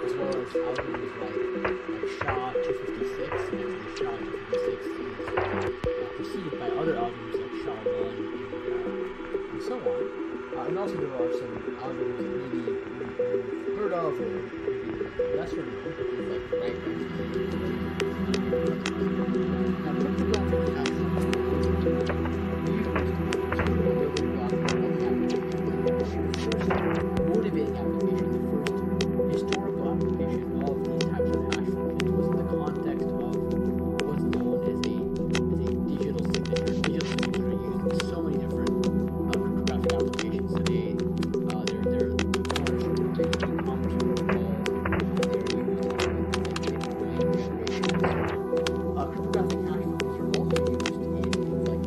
as well as algorithms like SHA-256, and actually SHA-256 is preceded by other algorithms like SHA-1 and so on. And also there are some algorithms that maybe you've heard of or maybe lesser known, things like right. Now, cryptographic hashes motivating application, the first historical application of these types of hash functions was in the context of what's known as a digital signature. Digital signatures are used in so many different cryptographic applications today. They're cornerstone of many e-commerce protocols. They're used in Bitcoin generation and so on. Cryptographic hash functions are also used in things like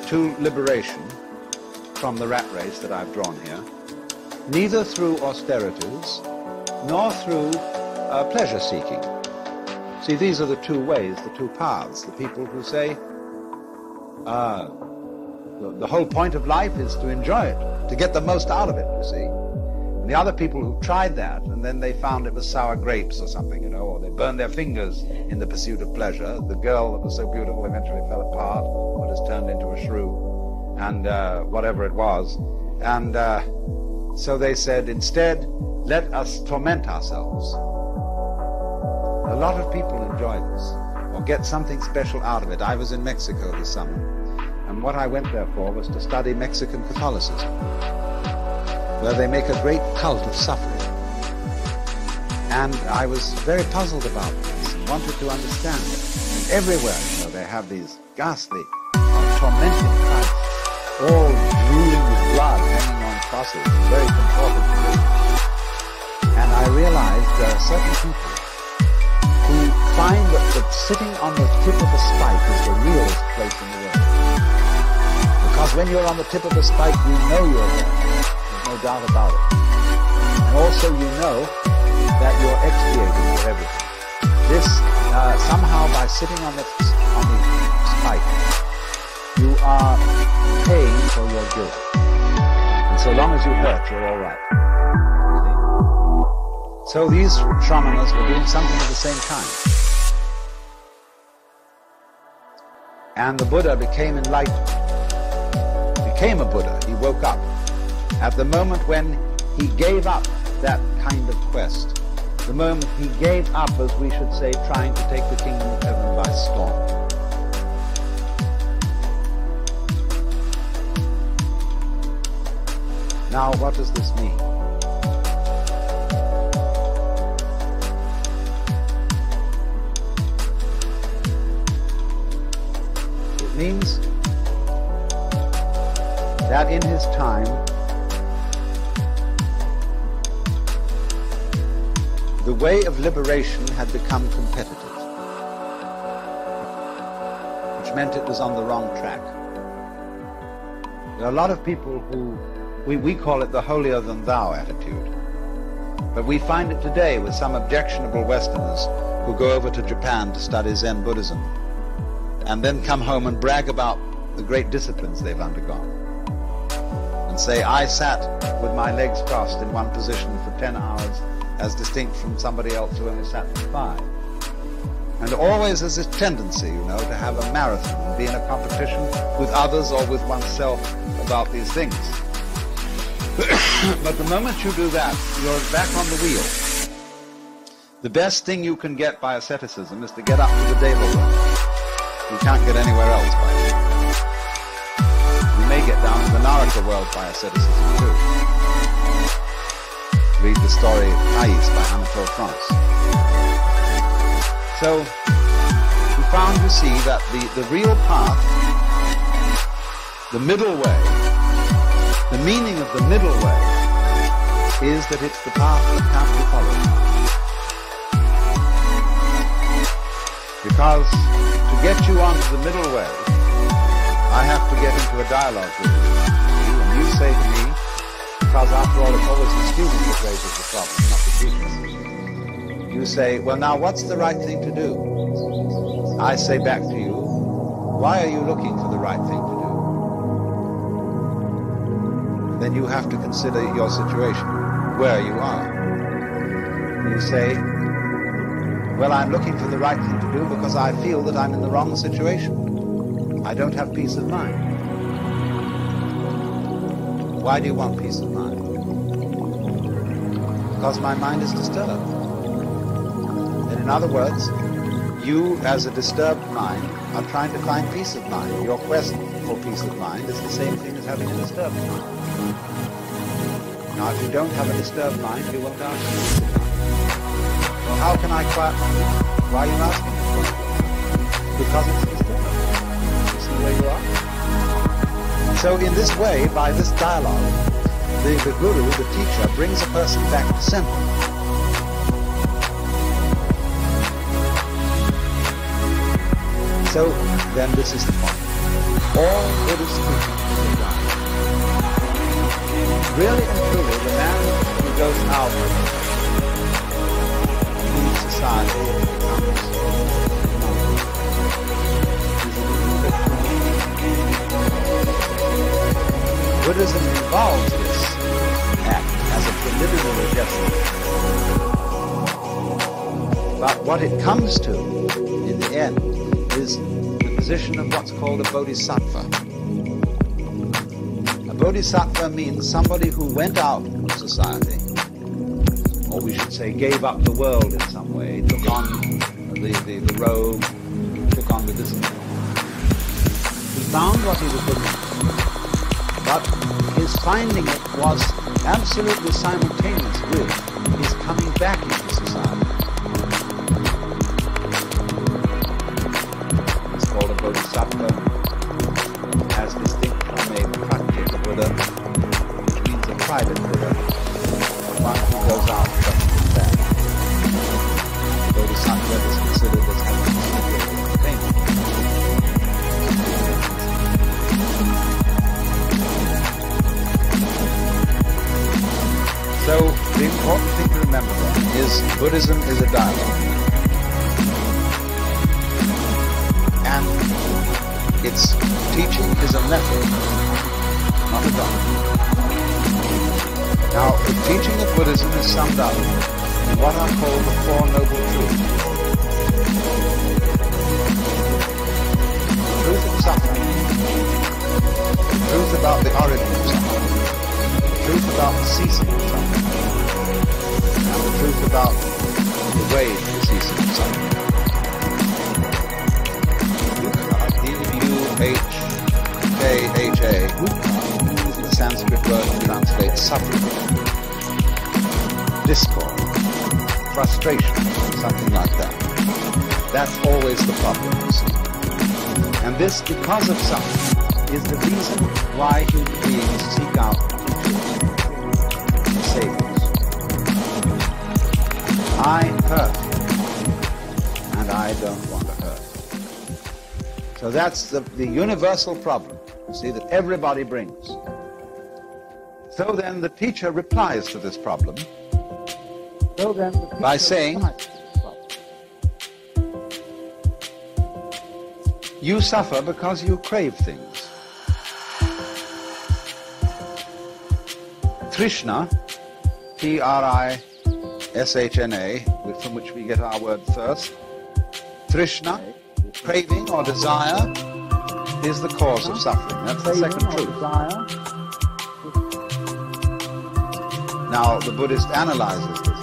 to liberation from the rat race that I've drawn here, neither through austerities nor through pleasure-seeking. See, these are the two ways, the two paths. The people who say the whole point of life is to enjoy it, to get the most out of it, you see. And the other people who tried that, and then they found it was sour grapes or something, you know, or they burned their fingers in the pursuit of pleasure. The girl that was so beautiful eventually fell apart, or just turned into a shrew, and whatever it was. And so they said, instead, let us torment ourselves. A lot of people enjoy this, or get something special out of it. I was in Mexico this summer, and what I went there for was to study Mexican Catholicism, where they make a great cult of suffering. And I was very puzzled about this and wanted to understand it. And everywhere, you know, they have these ghastly, tormented Christs, all drooling with blood, hanging on crosses, very contorted positions. And I realized there are certain people who find that sitting on the tip of a spike is the realest place in the world. Because when you're on the tip of a spike, you know you're there. There's no doubt about it. And also you know that you're expiating for everything. This, somehow by sitting on the spike, you are paying for your guilt. And so long as you hurt, you're all right. So these shamanas were doing something of the same kind. And the Buddha became enlightened, became a Buddha. He woke up at the moment when he gave up that kind of quest, the moment he gave up, as we should say, trying to take the kingdom of heaven by storm. Now, what does this mean? It means that in his time, the way of liberation had become competitive, which meant it was on the wrong track. There are a lot of people who, we call it the holier-than-thou attitude, but we find it today with some objectionable Westerners who go over to Japan to study Zen Buddhism and then come home and brag about the great disciplines they've undergone and say, I sat with my legs crossed in one position for 10 hours as distinct from somebody else who only sat for 5. And always there's this tendency, you know, to have a marathon and be in a competition with others or with oneself about these things. But the moment you do that, you're back on the wheel. The best thing you can get by asceticism is to get up to the Deva world. You can't get anywhere else by it. You may get down to the Naraka world by asceticism too. Read the story Thais by Anatole France. So, we found, you see, that the real path, the middle way, the meaning of the middle way is that it's the path that can't be followed. Because to get you onto the middle way, I have to get into a dialogue with you. And you say to me, because after all it's always the student that raises the problem, not the teacher. You say, well now what's the right thing to do? I say back to you, why are you looking for the right thing to do? Then you have to consider your situation, where you are. You say, well, I'm looking for the right thing to do because I feel that I'm in the wrong situation. I don't have peace of mind. Why do you want peace of mind? Because my mind is disturbed. And in other words, you as a disturbed mind are trying to find peace of mind. Your quest for peace of mind is the same thing as having a disturbed mind. Now, if you don't have a disturbed mind, you won't ask me. Well, how can I quiet my mind? Why are you asking this question? Because it's disturbed. You see where you are? So in this way, by this dialogue, the guru, the teacher, brings a person back to center. So then this is the point. all Buddhist teaching is a Dharma. Really and truly, the man who goes out in society becomes Buddhism involves this act as a preliminary gesture. But what it comes to, in the end, is the position of what's called a bodhisattva. A bodhisattva means somebody who went out of society, or we should say gave up the world in some way, took on the robe, took on the discipline. He found what he was looking for, but his finding it was absolutely simultaneous with his coming back into society. It's called a bodhisattva, as distinct from a practical Buddha, which means a private Buddha, one who goes out and comes back. Bodhisattva is considered as having a secret attainment. So the important thing to remember then is Buddhism is a dialogue. And its teaching is a method, not a dogma. Now, the teaching of Buddhism is summed up in what are called the Four Noble Truths. The truth of suffering, the truth about the origin of suffering, the truth about the ceasing of suffering, and the truth about the way to the ceasing of suffering. D-U-H-K-H-A, is the Sanskrit word that translates suffering, discord, frustration, something like that. That's always the problem, you see. And this, because of suffering, is the reason why human beings seek out saviors. I hurt, and I don't want to hurt. So that's the universal problem, you see, that everybody brings. So then the teacher replies to this problem by saying, you suffer because you crave things. Trishna, T-R-I-S-H-N-A, from which we get our word thirst. Trishna, craving or desire, is the cause of suffering. That's the second truth. Now, the Buddhist analyzes this.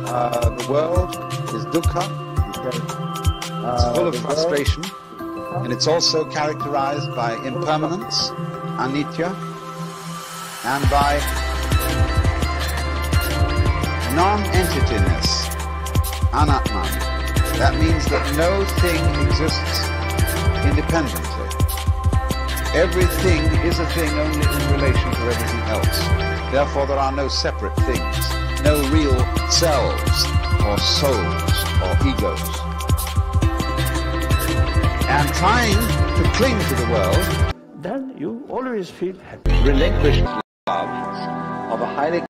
The world is dukkha, it's full of frustration, and it's also characterized by impermanence, anicca, and by non-entityness, anatman. That means that no thing exists independently. Everything is a thing only in relation to everything else. Therefore, there are no separate things, no real selves, or souls, or egos. And trying to cling to the world, then you always feel happy. relinquish love of a highly